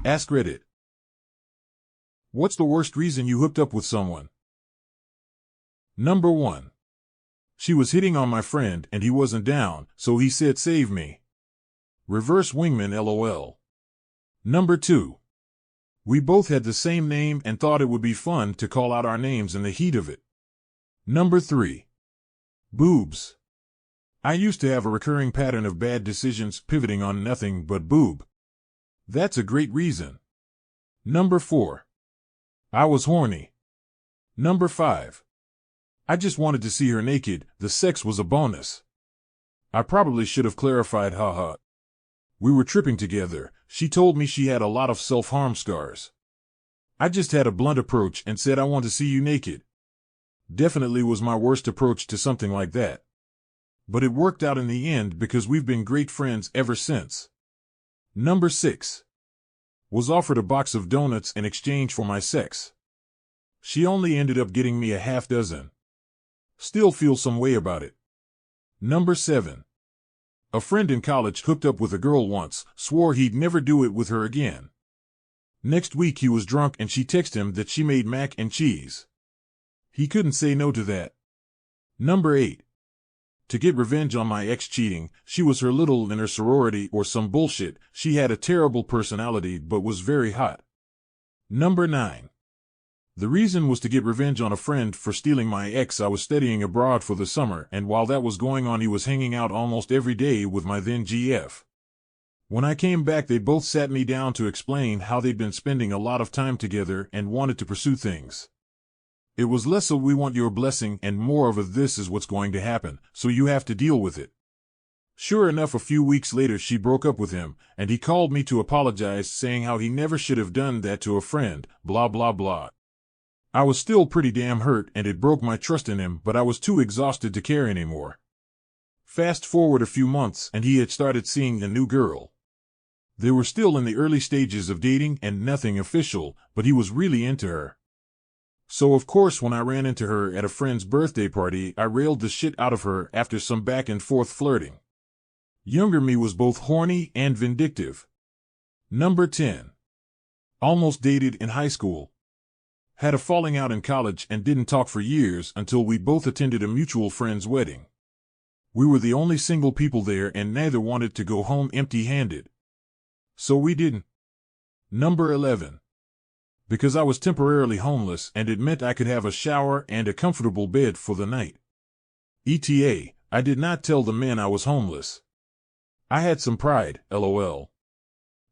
AskReddit. What's the worst reason you hooked up with someone? Number 1. She was hitting on my friend and he wasn't down, so he said save me. Reverse wingman LOL. Number 2. We both had the same name and thought it would be fun to call out our names in the heat of it. Number 3. Boobs. I used to have a recurring pattern of bad decisions pivoting on nothing but boob. That's a great reason. Number 4. I was horny. Number 5. I just wanted to see her naked, the sex was a bonus. I probably should have clarified, haha. We were tripping together, she told me she had a lot of self-harm scars. I just had a blunt approach and said I want to see you naked. Definitely was my worst approach to something like that. But it worked out in the end because we've been great friends ever since. Number 6. Was offered a box of donuts in exchange for my sex. She only ended up getting me a half dozen. Still feel some way about it. Number 7. A friend in college hooked up with a girl once, swore he'd never do it with her again. Next week he was drunk and she texted him that she made mac and cheese. He couldn't say no to that. Number 8. To get revenge on my ex cheating, she was her little in her sorority or some bullshit. She had a terrible personality but was very hot. Number 9. The reason was to get revenge on a friend for stealing my ex. I was studying abroad for the summer, and while that was going on he was hanging out almost every day with my then GF. When I came back they both sat me down to explain how they'd been spending a lot of time together and wanted to pursue things. It was less a we want your blessing and more of a this is what's going to happen, so you have to deal with it. Sure enough, a few weeks later she broke up with him, and he called me to apologize, saying how he never should have done that to a friend, blah blah blah. I was still pretty damn hurt and it broke my trust in him, but I was too exhausted to care anymore. Fast forward a few months and he had started seeing a new girl. They were still in the early stages of dating and nothing official, but he was really into her. So of course when I ran into her at a friend's birthday party I railed the shit out of her after some back and forth flirting. Younger me was both horny and vindictive. Number 10. Almost dated in high school. Had a falling out in college and didn't talk for years until we both attended a mutual friend's wedding. We were the only single people there and neither wanted to go home empty-handed. So we didn't. Number 11. Because I was temporarily homeless and it meant I could have a shower and a comfortable bed for the night. ETA, I did not tell the men I was homeless. I had some pride, LOL.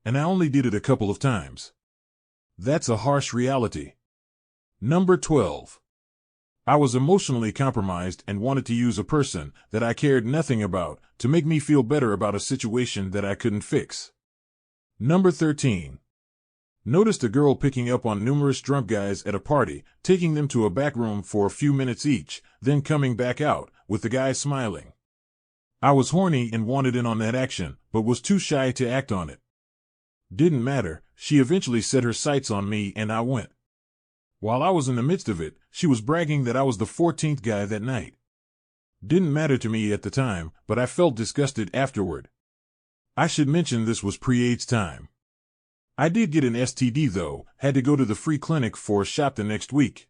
And I only did it a couple of times. That's a harsh reality. Number 12. I was emotionally compromised and wanted to use a person that I cared nothing about to make me feel better about a situation that I couldn't fix. Number 13. Noticed a girl picking up on numerous drunk guys at a party, taking them to a back room for a few minutes each, then coming back out, with the guys smiling. I was horny and wanted in on that action, but was too shy to act on it. Didn't matter, she eventually set her sights on me and I went. While I was in the midst of it, she was bragging that I was the 14th guy that night. Didn't matter to me at the time, but I felt disgusted afterward. I should mention this was pre-AIDS time. I did get an STD though, had to go to the free clinic for a shot the next week.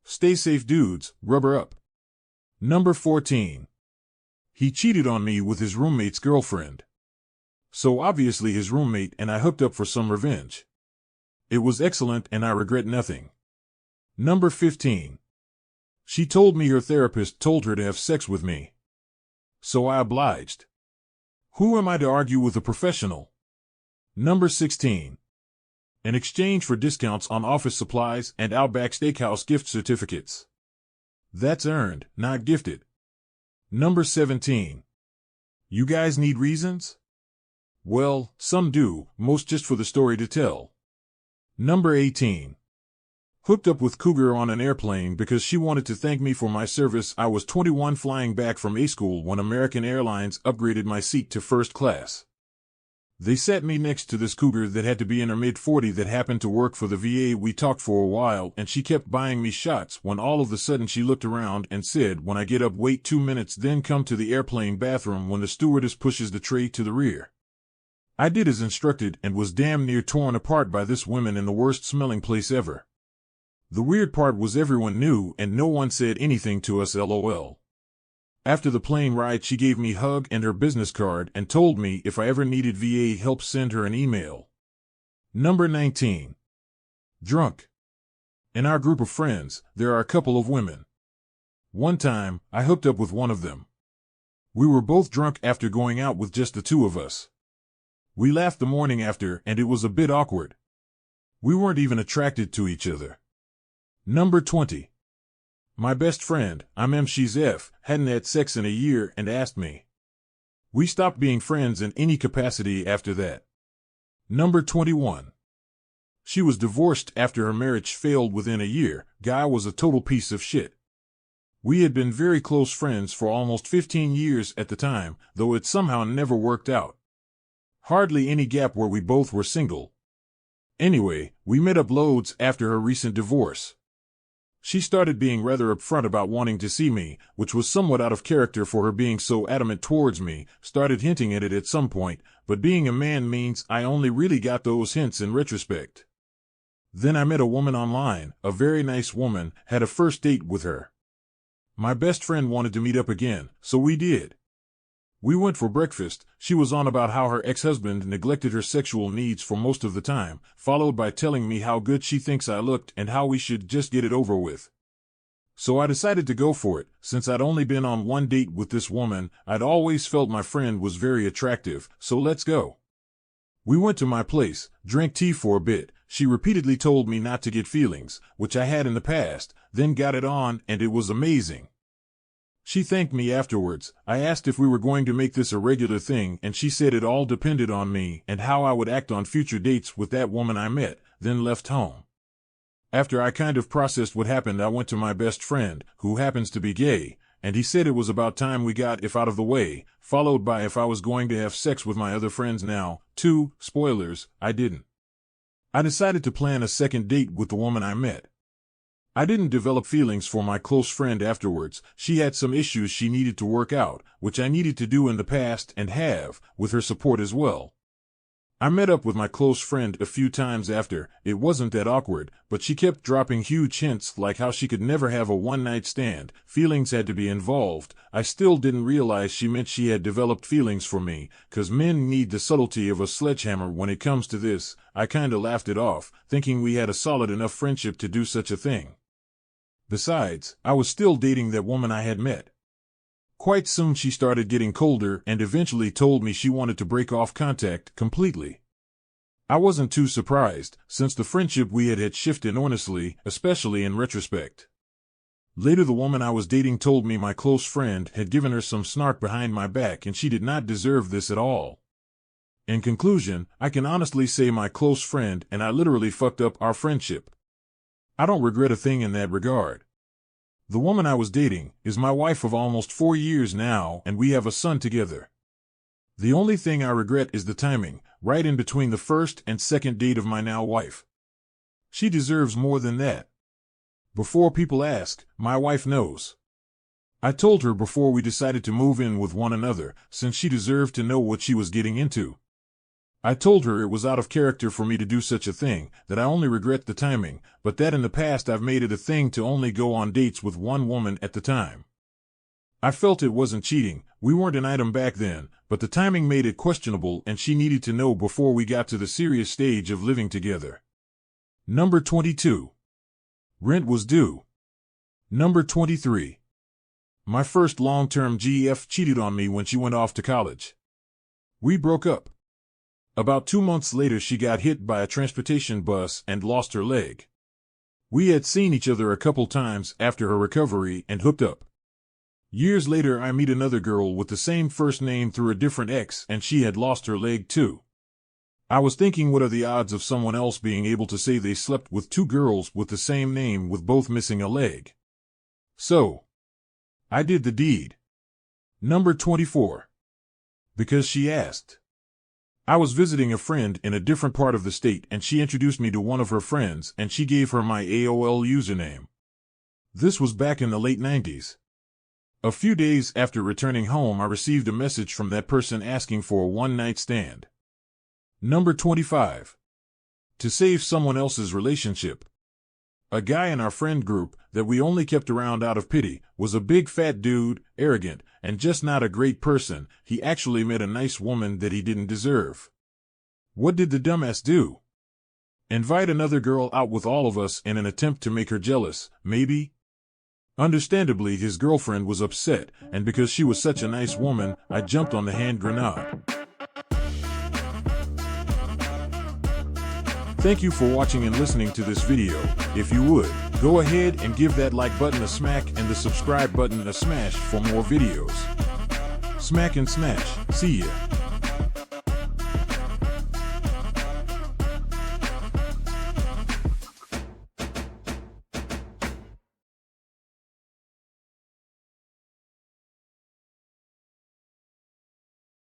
Stay safe dudes, rubber up. Number 14. He cheated on me with his roommate's girlfriend. So obviously his roommate and I hooked up for some revenge. It was excellent and I regret nothing. Number 15. She told me her therapist told her to have sex with me. So I obliged. Who am I to argue with a professional? Number 16. In exchange for discounts on office supplies and Outback Steakhouse gift certificates. That's earned, not gifted. Number 17. You guys need reasons? Well, some do, most just for the story to tell. Number 18. Hooked up with Cougar on an airplane because she wanted to thank me for my service. I was 21 flying back from A school when American Airlines upgraded my seat to first class. They sat me next to this cougar that had to be in her mid-40s that happened to work for the VA. We talked for a while and she kept buying me shots when all of a sudden she looked around and said, "When I get up, wait 2 minutes, then come to the airplane bathroom," when the stewardess pushes the tray to the rear. I did as instructed and was damn near torn apart by this woman in the worst smelling place ever. The weird part was everyone knew and no one said anything to us, lol. After the plane ride, she gave me a hug and her business card and told me if I ever needed VA help, send her an email. Number 19. Drunk. In our group of friends, there are a couple of women. One time, I hooked up with one of them. We were both drunk after going out with just the two of us. We laughed the morning after, and it was a bit awkward. We weren't even attracted to each other. Number 20. My best friend, she's F, hadn't had sex in a year and asked me. We stopped being friends in any capacity after that. Number 21. She was divorced after her marriage failed within a year. Guy was a total piece of shit. We had been very close friends for almost 15 years at the time, though it somehow never worked out. Hardly any gap where we both were single. Anyway, we met up loads after her recent divorce. She started being rather upfront about wanting to see me, which was somewhat out of character for her being so adamant towards me, started hinting at it at some point, but being a man means I only really got those hints in retrospect. Then I met a woman online, a very nice woman, had a first date with her. My best friend wanted to meet up again, so we did. We went for breakfast. She was on about how her ex-husband neglected her sexual needs for most of the time, followed by telling me how good she thinks I looked and how we should just get it over with. So I decided to go for it. Since I'd only been on one date with this woman, I'd always felt my friend was very attractive, so let's go. We went to my place, drank tea for a bit. She repeatedly told me not to get feelings, which I had in the past, then got it on, and it was amazing. She thanked me afterwards. I asked if we were going to make this a regular thing, and she said it all depended on me and how I would act on future dates with that woman I met, then left home. After I kind of processed what happened, I went to my best friend, who happens to be gay, and he said it was about time we got if out of the way, followed by if I was going to have sex with my other friends now, too. Spoilers, I didn't. I decided to plan a second date with the woman I met. I didn't develop feelings for my close friend afterwards. She had some issues she needed to work out, which I needed to do in the past and have, with her support as well. I met up with my close friend a few times after. It wasn't that awkward, but she kept dropping huge hints like how she could never have a one-night stand. Feelings had to be involved. I still didn't realize she meant she had developed feelings for me, 'cause men need the subtlety of a sledgehammer when it comes to this. I kinda laughed it off, thinking we had a solid enough friendship to do such a thing. Besides, I was still dating that woman I had met. Quite soon she started getting colder and eventually told me she wanted to break off contact completely. I wasn't too surprised, since the friendship we had shifted enormously, especially in retrospect. Later, the woman I was dating told me my close friend had given her some snark behind my back and she did not deserve this at all. In conclusion, I can honestly say my close friend and I literally fucked up our friendship. I don't regret a thing in that regard. The woman I was dating is my wife of almost 4 years now, and we have a son together. The only thing I regret is the timing, right in between the first and second date of my now wife. She deserves more than that. Before people ask, my wife knows. I told her before we decided to move in with one another, since she deserved to know what she was getting into. I told her it was out of character for me to do such a thing, that I only regret the timing, but that in the past I've made it a thing to only go on dates with one woman at the time. I felt it wasn't cheating. We weren't an item back then, but the timing made it questionable and she needed to know before we got to the serious stage of living together. Number 22. Rent was due. Number 23. My first long-term GF cheated on me when she went off to college. We broke up. About 2 months later, she got hit by a transportation bus and lost her leg. We had seen each other a couple times after her recovery and hooked up. Years later, I meet another girl with the same first name through a different ex, and she had lost her leg too. I was thinking, what are the odds of someone else being able to say they slept with 2 girls with the same name with both missing a leg? So, I did the deed. Number 24. Because she asked. I was visiting a friend in a different part of the state and she introduced me to one of her friends and she gave her my AOL username. This was back in the late 90s. A few days after returning home, I received a message from that person asking for a one-night stand. Number 25. To save someone else's relationship. A guy in our friend group that we only kept around out of pity was a big fat dude, arrogant, and just not a great person. He actually met a nice woman that he didn't deserve. What did the dumbass do? Invite another girl out with all of us in an attempt to make her jealous, maybe? Understandably, his girlfriend was upset, and because she was such a nice woman, I jumped on the hand grenade. Thank you for watching and listening to this video. If you would, go ahead and give that like button a smack and the subscribe button a smash for more videos. Smack and smash. See ya.